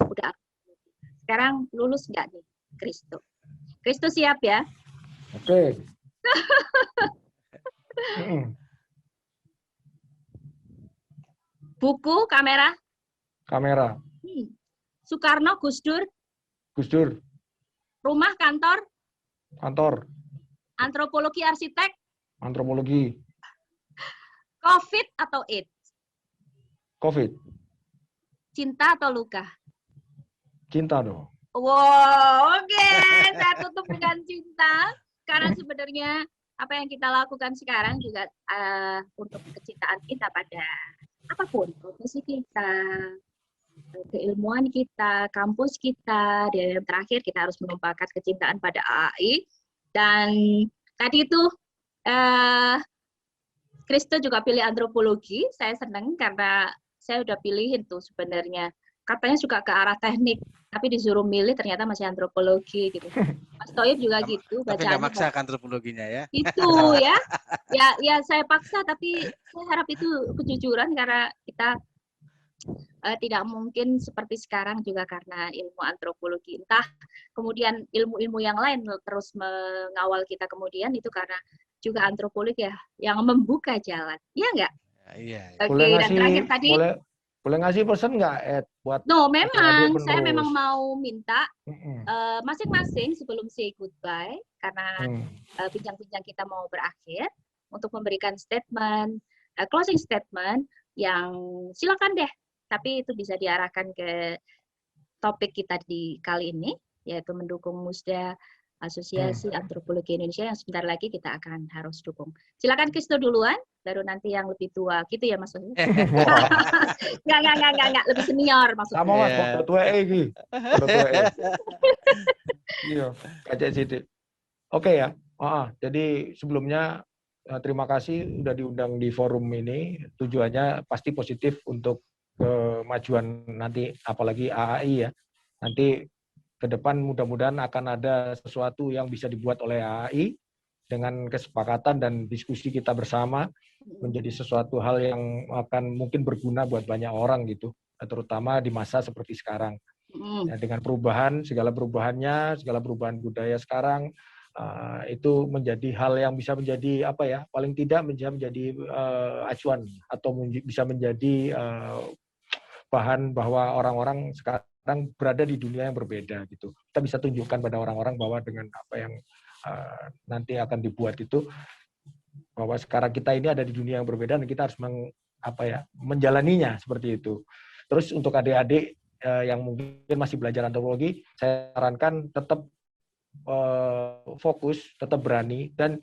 Udah. Sekarang lulus nggak nih, Kristo? Kristo siap ya? Oke. Buku, kamera? Kamera. Soekarno, Gus Dur? Gus Dur. Rumah, kantor? Kantor. Antropologi, arsitek? Antropologi. COVID atau AIDS? COVID. Cinta atau luka? Cinta dong. Wow, oke. Saya tutup dengan cinta. Karena sebenarnya apa yang kita lakukan sekarang juga untuk kecintaan kita pada apapun, profesi kita, keilmuan kita, kampus kita, dan yang terakhir kita harus menumpahkan kecintaan pada AI. Dan tadi itu Kristo juga pilih antropologi. Saya senang karena saya udah pilihin tuh sebenarnya. Katanya suka ke arah teknik, tapi disuruh milih ternyata masih antropologi gitu. Mas Toib juga gitu. Tapi nggak maksa kan antropologinya ya? Itu ya. Ya saya paksa, tapi saya harap itu kejujuran karena kita tidak mungkin seperti sekarang juga karena ilmu antropologi. Entah kemudian ilmu-ilmu yang lain terus mengawal kita kemudian itu karena juga antropologi ya yang membuka jalan. Iya nggak? Iya. Oke, dan terakhir tadi boleh ngasih pesan nggak, Ed, buat memang saya memang mau minta masing-masing sebelum say goodbye karena bincang-bincang kita mau berakhir untuk memberikan statement, closing statement yang silakan deh, tapi itu bisa diarahkan ke topik kita di kali ini yaitu mendukung Musda Asosiasi Antropologi Indonesia yang sebentar lagi kita akan harus dukung. Silakan Kristo duluan, baru nanti yang lebih tua, gitu ya Mas. Nggak, lebih senior maksudnya. Sama Mas, kok tua iki. Iya, kacek sidik. Oke ya. Jadi sebelumnya terima kasih udah diundang di forum ini. Tujuannya pasti positif untuk kemajuan nanti, apalagi AI ya. Nanti ke depan mudah-mudahan akan ada sesuatu yang bisa dibuat oleh AI dengan kesepakatan dan diskusi kita bersama menjadi sesuatu hal yang akan mungkin berguna buat banyak orang gitu, terutama di masa seperti sekarang. Ya, dengan perubahan, segala perubahannya, segala perubahan budaya sekarang, itu menjadi hal yang bisa menjadi apa ya, paling tidak bisa menjadi acuan atau bisa menjadi bahan bahwa orang-orang sekarang berada di dunia yang berbeda gitu. Kita bisa tunjukkan pada orang-orang bahwa dengan apa yang nanti akan dibuat itu, bahwa sekarang kita ini ada di dunia yang berbeda dan kita harus menjalaninya seperti itu. Terus untuk adik-adik yang mungkin masih belajar antropologi, saya sarankan tetap fokus, tetap berani dan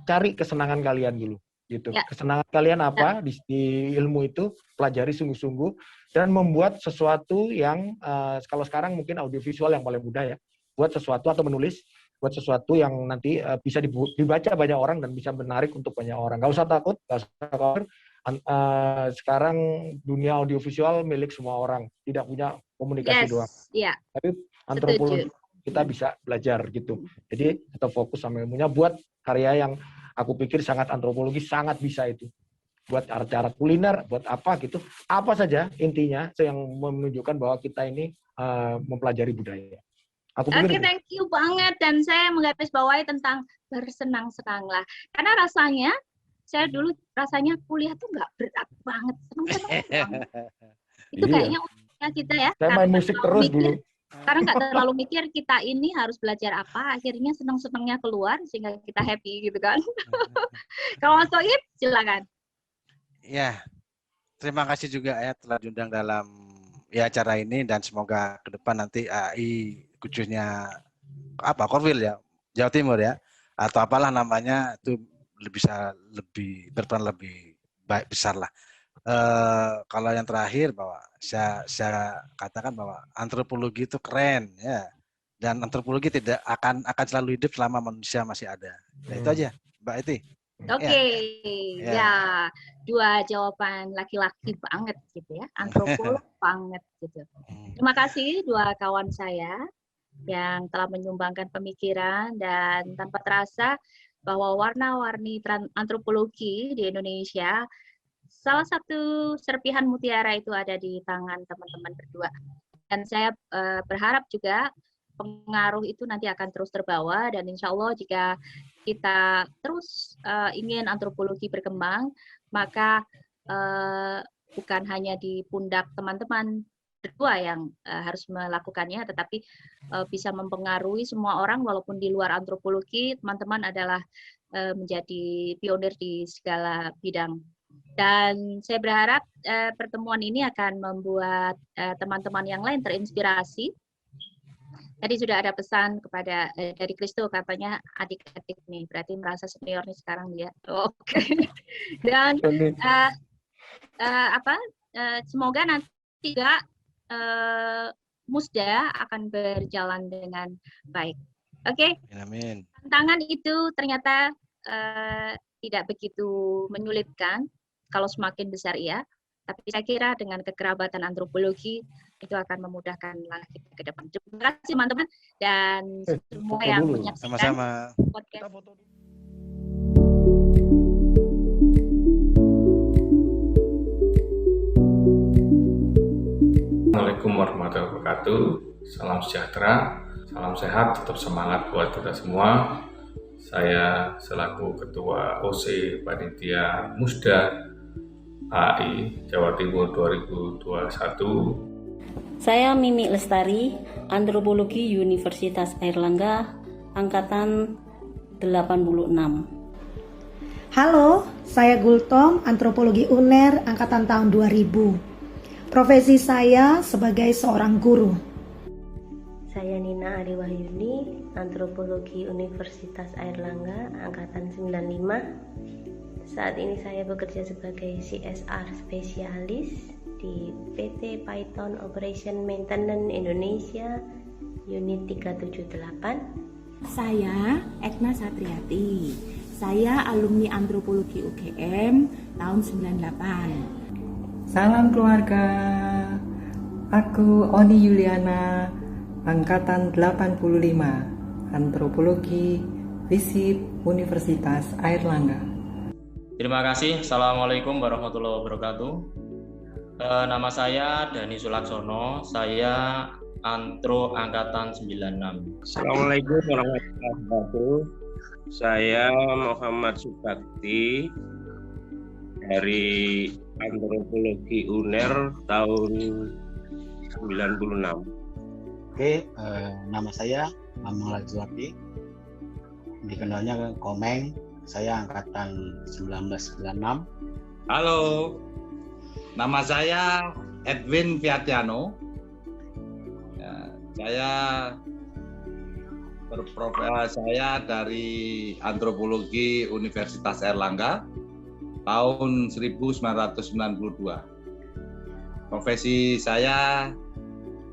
cari kesenangan kalian dulu. Gitu. Ya. Kesenangan kalian apa di ilmu itu, pelajari sungguh-sungguh dan membuat sesuatu yang kalau sekarang mungkin audiovisual yang paling mudah ya, buat sesuatu atau menulis, buat sesuatu yang nanti bisa dibaca banyak orang dan bisa menarik untuk banyak orang. Gak usah takut, gak usah khawatir. Sekarang dunia audiovisual milik semua orang, tidak punya komunikasi doang. Yeah. Tapi antropologi kita bisa belajar gitu. Jadi tetap fokus sama ilmunya, buat karya yang aku pikir sangat antropologi, sangat bisa itu. Buat cara kuliner, buat apa gitu. Apa saja intinya yang menunjukkan bahwa kita ini mempelajari budaya. Oke, thank you banget. Dan saya menggarisbawahi tentang bersenang-senanglah. Karena rasanya, saya dulu rasanya kuliah tuh nggak berat banget. Senang-senang banget. Itu kayaknya uniknya kita ya. Saya main musik terus dulu. Karena nggak terlalu mikir kita ini harus belajar apa, akhirnya senang-senangnya keluar sehingga kita happy gitu kan. Kalau Mas Toib, silakan. Ya, terima kasih juga ya telah diundang dalam acara ini dan semoga ke depan nanti AI khususnya Korwil ya, Jawa Timur ya, atau apalah namanya itu bisa lebih berperan lebih baik besar lah. Kalau yang terakhir bahwa saya katakan bahwa antropologi itu keren ya, dan antropologi tidak akan selalu hidup selama manusia masih ada. Nah, itu aja Mbak Eti. Oke. Ya, dua jawaban laki-laki banget gitu ya, antropolog banget gitu. Terima kasih dua kawan saya yang telah menyumbangkan pemikiran dan tanpa terasa bahwa warna-warni antropologi di Indonesia, salah satu serpihan mutiara itu ada di tangan teman-teman berdua. Dan saya berharap juga pengaruh itu nanti akan terus terbawa, dan insya Allah jika kita terus ingin antropologi berkembang, maka bukan hanya di pundak teman-teman berdua yang harus melakukannya, tetapi bisa mempengaruhi semua orang walaupun di luar antropologi. Teman-teman adalah menjadi pionir di segala bidang. Dan saya berharap pertemuan ini akan membuat teman-teman yang lain terinspirasi. Tadi sudah ada pesan kepada dari Kristo, katanya adik-adik nih, berarti merasa senior nih sekarang dia. Oke. Dan semoga nanti juga Musda akan berjalan dengan baik. Oke. Amin. Tantangan itu ternyata tidak begitu menyulitkan. Kalau semakin besar iya, tapi saya kira dengan kekerabatan antropologi itu akan memudahkan kita ke depan. Terima kasih teman-teman dan semua yang menyaksikan Sama-sama. podcast. Assalamualaikum warahmatullahi wabarakatuh. Salam sejahtera, salam sehat, tetap semangat buat kita semua. Saya selaku Ketua OC Panitia Musda AI Jawa Timur 2021. Saya Mimi Lestari, Antropologi Universitas Airlangga, Angkatan 86. Halo, saya Gultom, Antropologi UNER, Angkatan tahun 2000. Profesi saya sebagai seorang guru. Saya Nina Ariwahyuni, Antropologi Universitas Airlangga, Angkatan 95. Saat ini saya bekerja sebagai CSR spesialis di PT Python Operation Maintenance Indonesia, Unit 378. Saya Ekna Satriati. Saya alumni Antropologi UGM tahun 98. Salam keluarga. Aku Oni Yuliana, Angkatan 85, Antropologi FISIP Universitas Airlangga. Terima kasih. Assalamualaikum warahmatullahi wabarakatuh. Nama saya Dani Sulaksono. Saya Antro Angkatan 96. Assalamualaikum warahmatullahi wabarakatuh. Saya Muhammad Subakti dari Antropologi UNER tahun 96. Oke, nama saya Mamang Lajuardi. Dikenalnya Komeng. Saya angkatan 1996. Halo, nama saya Edwin Fiatiano. Saya dari Antropologi Universitas Airlangga tahun 1992. Profesi saya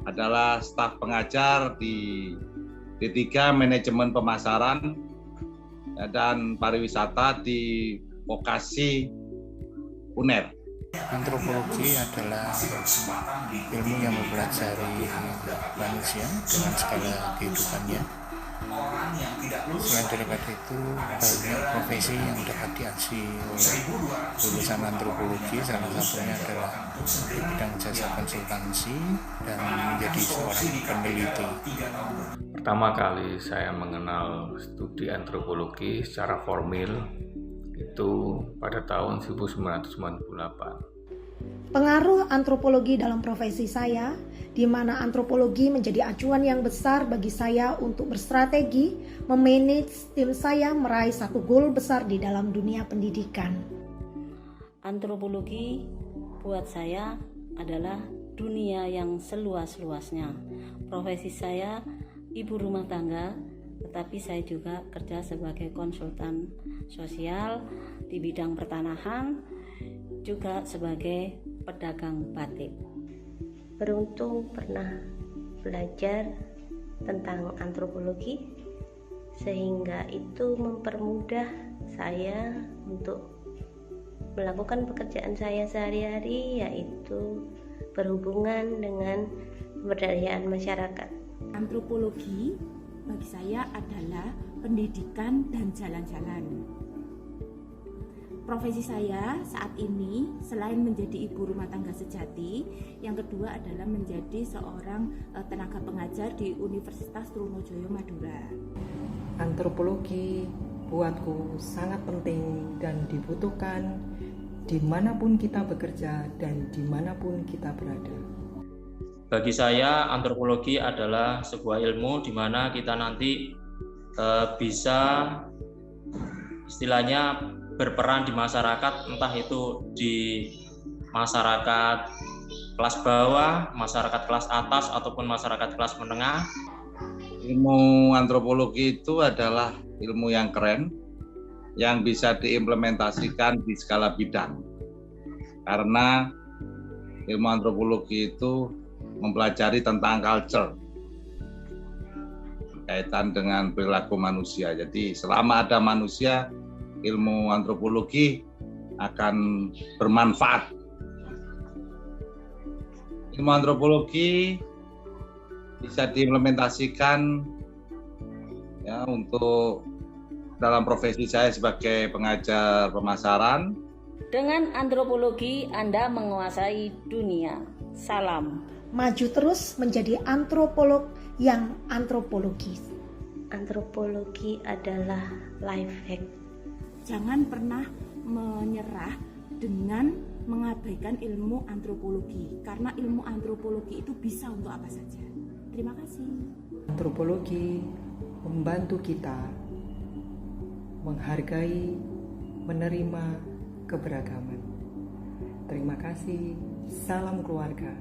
adalah staf pengajar di D3 Manajemen Pemasaran dan Pariwisata di Vokasi UNER. Antropologi adalah ilmu yang mempelajari manusia dengan segala kehidupannya. Selain daripada itu, banyak profesi yang dapat diakses oleh lulusan antropologi. Salah satunya adalah di bidang jasa konsultansi dan menjadi seorang peneliti. Pertama kali saya mengenal studi antropologi secara formal itu pada tahun 1998. Pengaruh antropologi dalam profesi saya, di mana antropologi menjadi acuan yang besar bagi saya untuk berstrategi, memanage tim saya meraih satu goal besar di dalam dunia pendidikan. Antropologi buat saya adalah dunia yang seluas-luasnya. Profesi saya ibu rumah tangga, tetapi saya juga kerja sebagai konsultan sosial di bidang pertanahan, juga sebagai pedagang batik. Beruntung pernah belajar tentang antropologi, sehingga itu mempermudah saya untuk melakukan pekerjaan saya sehari-hari, yaitu berhubungan dengan pemberdayaan masyarakat. Antropologi bagi saya adalah pendidikan dan jalan-jalan. Profesi saya saat ini selain menjadi ibu rumah tangga sejati, yang kedua adalah menjadi seorang tenaga pengajar di Universitas Trunojoyo Madura. Antropologi buatku sangat penting dan dibutuhkan dimanapun kita bekerja dan dimanapun kita berada. Bagi saya, antropologi adalah sebuah ilmu di mana kita nanti bisa istilahnya berperan di masyarakat, entah itu di masyarakat kelas bawah, masyarakat kelas atas, ataupun masyarakat kelas menengah. Ilmu antropologi itu adalah ilmu yang keren, yang bisa diimplementasikan di skala bidang. Karena ilmu antropologi itu mempelajari tentang culture, kaitan dengan perilaku manusia. Jadi selama ada manusia, ilmu antropologi akan bermanfaat. Ilmu antropologi bisa diimplementasikan ya untuk dalam profesi saya sebagai pengajar pemasaran. Dengan antropologi Anda menguasai dunia. Salam. Maju terus menjadi antropolog yang antropologis. Antropologi adalah life hack. Jangan pernah menyerah dengan mengabaikan ilmu antropologi, karena ilmu antropologi itu bisa untuk apa saja. Terima kasih. Antropologi membantu kita menghargai, menerima keberagaman. Terima kasih. Salam keluarga.